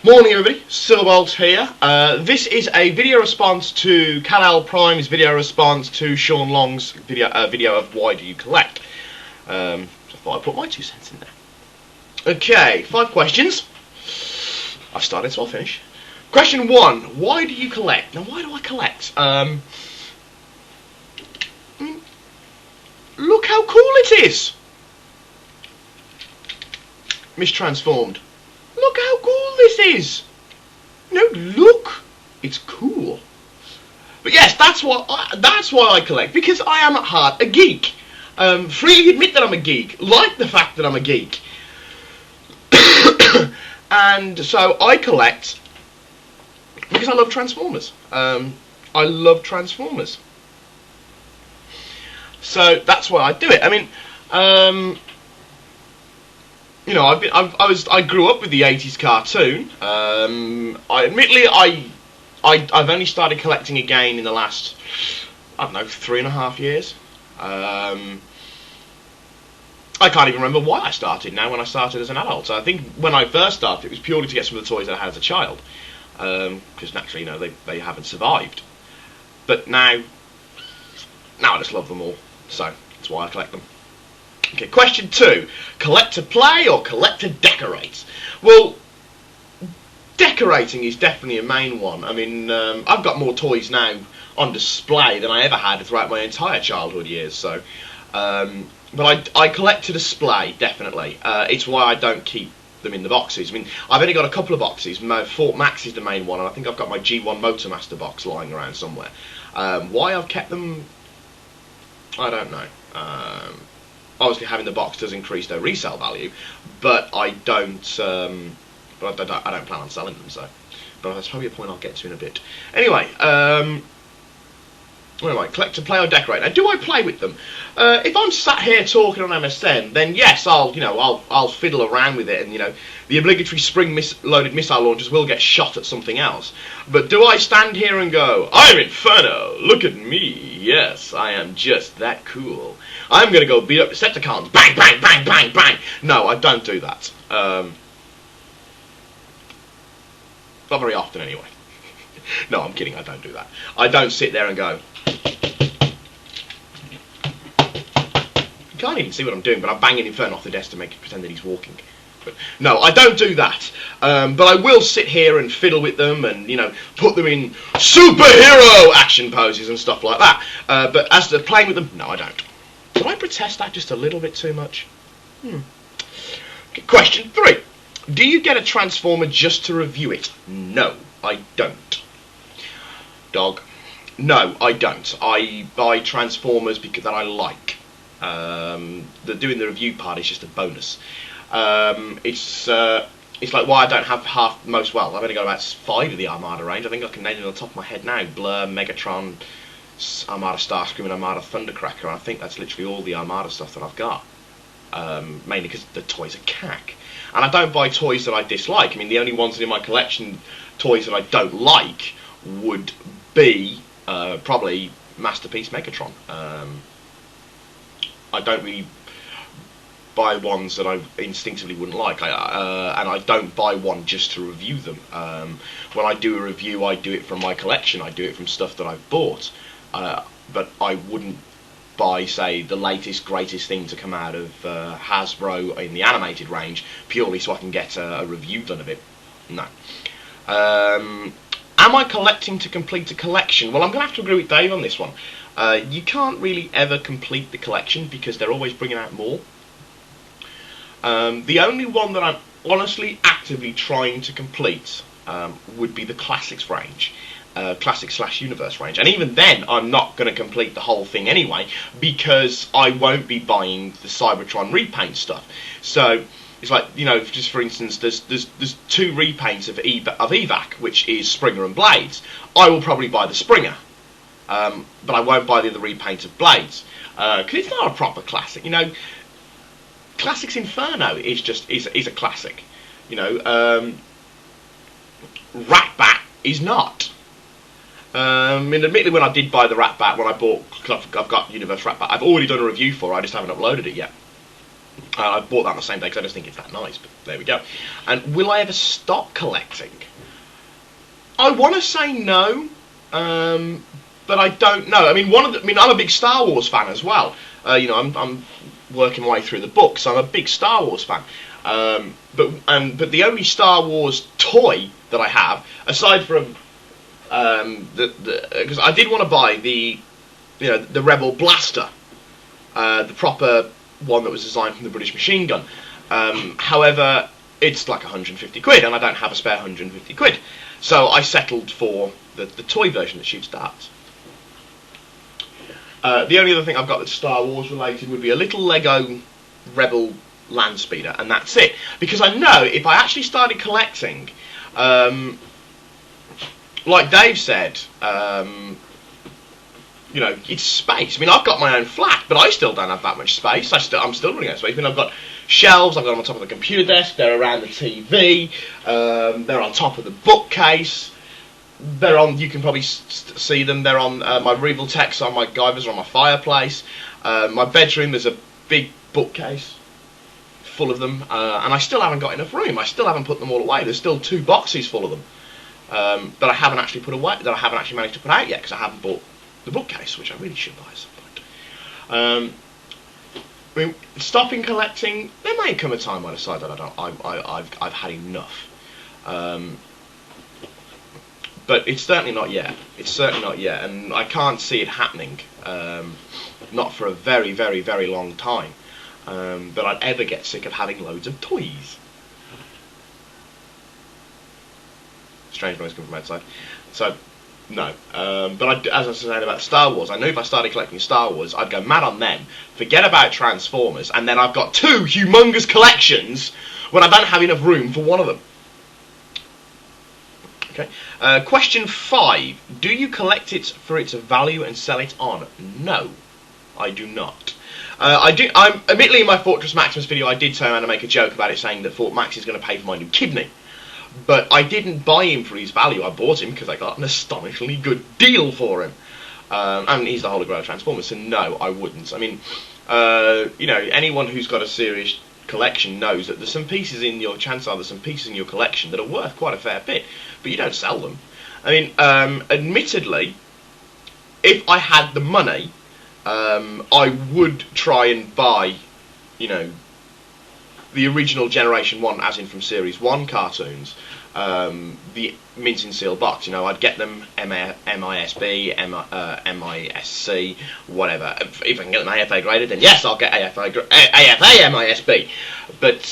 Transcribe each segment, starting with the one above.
Morning everybody, Silverbolt here. This is a video response to Kal-El Prime's video response to Sean Long's video of Why Do You Collect? So I thought I'd put my 2 cents in there. Okay, 5 questions. I've started, so I'll finish. Question 1, why do you collect? Now why do I collect? Look how cool it is! Mistransformed. Look how cool this is! No, look! It's cool. But yes, that's why I collect, because I am at heart a geek. Freely admit that I'm a geek, like the fact that I'm a geek. And so I collect because I love Transformers. I love Transformers. So that's why I do it. I mean, you know, I grew up with the 80s cartoon. I've only started collecting again in the last, I don't know, 3.5 years. I can't even remember why I started now when I started as an adult. So I think when I first started, it was purely to get some of the toys that I had as a child. Because naturally, you know, they haven't survived. But now I just love them all. So that's why I collect them. Okay, question 2. Collect to play or collect to decorate? Well, decorating is definitely a main one. I mean, I've got more toys now on display than I ever had throughout my entire childhood years. So, but I collect to display, definitely. It's why I don't keep them in the boxes. I mean, I've only got a couple of boxes. My Fort Max is the main one, and I think I've got my G1 Motormaster box lying around somewhere. Why I've kept them, I don't know. Obviously, having the box does increase their resale value, but I don't plan on selling them. So, but that's probably a point I'll get to in a bit. Anyway, where am I? Collect to play or decorate? Now, do I play with them? If I'm sat here talking on MSN, then yes, I'll fiddle around with it, and you know, the obligatory spring-loaded missile launchers will get shot at something else. But do I stand here and go, "I'm Inferno, look at me, yes, I am just that cool. I'm going to go beat up Decepticons, bang, bang, bang, bang, bang"? No, I don't do that. Not very often, anyway. No, I'm kidding, I don't do that. I don't sit there and go... You can't even see what I'm doing, but I'm banging Inferno off the desk to make it pretend that he's walking. But no, I don't do that. But I will sit here and fiddle with them and, you know, put them in superhero action poses and stuff like that. But as to playing with them, no, I don't. Did I protest that just a little bit too much? Okay, question 3. Do you get a Transformer just to review it? No, I don't. Dog. No, I don't. I buy Transformers because that I like. Doing the review part is just a bonus. It's like why I don't have well, I've only got about 5 of the Armada range. I think I can name them on the top of my head now. Blur, Megatron, Armada Starscream, and Armada Thundercracker. And I think that's literally all the Armada stuff that I've got. Mainly because the toys are cack. And I don't buy toys that I dislike. I mean, the only ones in my collection, toys that I don't like, would be probably Masterpiece Megatron. I don't really buy ones that I instinctively wouldn't like, and I don't buy one just to review them. When I do a review, I do it from my collection. I do it from stuff that I've bought, but I wouldn't buy, say, the latest, greatest thing to come out of Hasbro in the animated range purely so I can get a review done of it. No. Am I collecting to complete a collection? Well, I'm going to have to agree with Dave on this one. You can't really ever complete the collection because they're always bringing out more. The only one that I'm honestly actively trying to complete would be the Classics range. Classic/Universe range, and even then I'm not going to complete the whole thing anyway because I won't be buying the Cybertron repaint stuff. So it's like, you know, just for instance, there's 2 repaints of Evac, which is Springer and Blades. I will probably buy the Springer, but I won't buy the other repaint of Blades because it's not a proper classic. You know, Classics Inferno is a classic. You know, Rat-Bat is not. I mean, admittedly, when I did buy the Rat-Bat, when I bought, cause I've got Universe Rat-Bat, I've already done a review for it, I just haven't uploaded it yet. I bought that on the same day because I just think it's that nice, but there we go. And will I ever stop collecting? I want to say no, but I don't know. I mean, I'm a big Star Wars fan as well. I'm working my way through the books. I'm a big Star Wars fan. But the only Star Wars toy that I have, aside from because I did want to buy the Rebel blaster, the proper one that was designed from the British machine gun. However, it's like 150 quid, and I don't have a spare 150 quid. So I settled for the toy version that shoots darts. The only other thing I've got that's Star Wars related would be a little Lego Rebel land speeder, and that's it. Because I know if I actually started collecting, like Dave said, it's space. I mean, I've got my own flat, but I still don't have that much space. I'm still running out of space. I mean, I've got shelves, I've got them on top of the computer desk, they're around the TV, they're on top of the bookcase, they're on, you can probably see them, they're on my Reval Techs, on my Guyvers, on my fireplace. My bedroom, there's a big bookcase full of them, and I still haven't got enough room. I still haven't put them all away. There's still 2 boxes full of them that I haven't actually put away, that I haven't actually managed to put out yet because I haven't bought the bookcase, which I really should buy at some point. I mean, stopping collecting, there may come a time when I decide that I've had enough. But it's certainly not yet. It's certainly not yet, and I can't see it happening. Not for a very, very, very long time. That I'd ever get sick of having loads of toys. Strange noise coming from outside. So, no. But as I was saying about Star Wars, I knew if I started collecting Star Wars, I'd go mad on them, forget about Transformers, and then I've got 2 humongous collections when I don't have enough room for one of them. Okay. Question 5. Do you collect it for its value and sell it on? No, I do not. Admittedly, in my Fortress Maximus video, I did turn around and make a joke about it, saying that Fort Max is going to pay for my new kidney. But I didn't buy him for his value. I bought him because I got an astonishingly good deal for him. And he's the Holy Grail of Transformers, so no, I wouldn't. I mean, anyone who's got a serious collection knows that there's some pieces in your collection that are worth quite a fair bit, but you don't sell them. I mean, admittedly, if I had the money, I would try and buy, the original Generation 1, as in from Series 1 cartoons, the mint in seal box. I'd get them MISB, MISC, whatever. If I can get them AFA graded, then yes, I'll get AFA MISB. But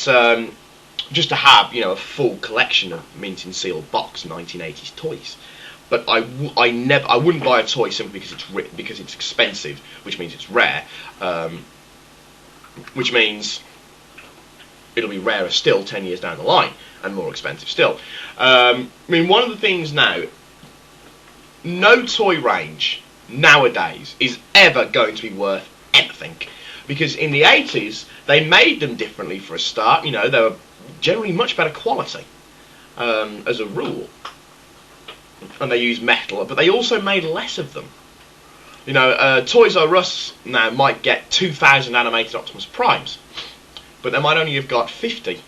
just to have, a full collection of mint in seal box 1980s toys. But I wouldn't buy a toy simply because it's expensive, which means it's rare, which means it'll be rarer still 10 years down the line, and more expensive still. I mean, one of the things now, no toy range nowadays is ever going to be worth anything. Because in the 80s, they made them differently for a start. They were generally much better quality, as a rule. And they used metal, but they also made less of them. Toys R Us now might get 2,000 animated Optimus Primes, but they might only have got 50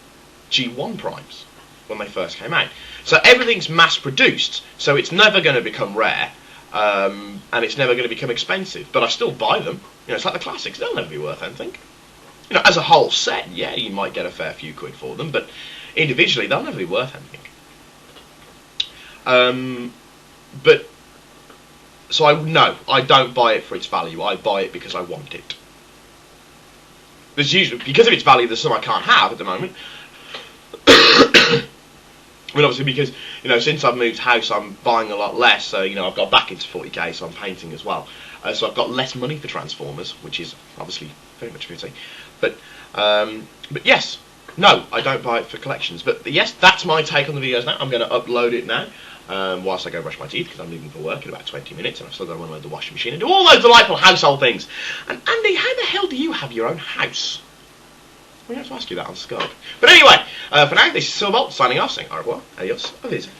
G1 Primes when they first came out. So everything's mass-produced, so it's never going to become rare, and it's never going to become expensive. But I still buy them. It's like the classics; they'll never be worth anything. As a whole set, yeah, you might get a fair few quid for them, but individually, they'll never be worth anything. So I don't buy it for its value. I buy it because I want it. There's usually, because of its value, there's some I can't have at the moment. I mean, obviously because, since I've moved house, I'm buying a lot less, so, I've got back into 40k, so I'm painting as well. So I've got less money for Transformers, which is obviously very much a pity. But yes, no, I don't buy it for collections. But yes, that's my take on the videos now. I'm going to upload it now, whilst I go brush my teeth, because I'm leaving for work in about 20 minutes, and I've still got to unload the washing machine and do all those delightful household things. And Andy, how the hell do you have your own house? We have to ask you that on Skype. But anyway, for now, this is Silverbolt signing off, saying au revoir, adios, au revoir.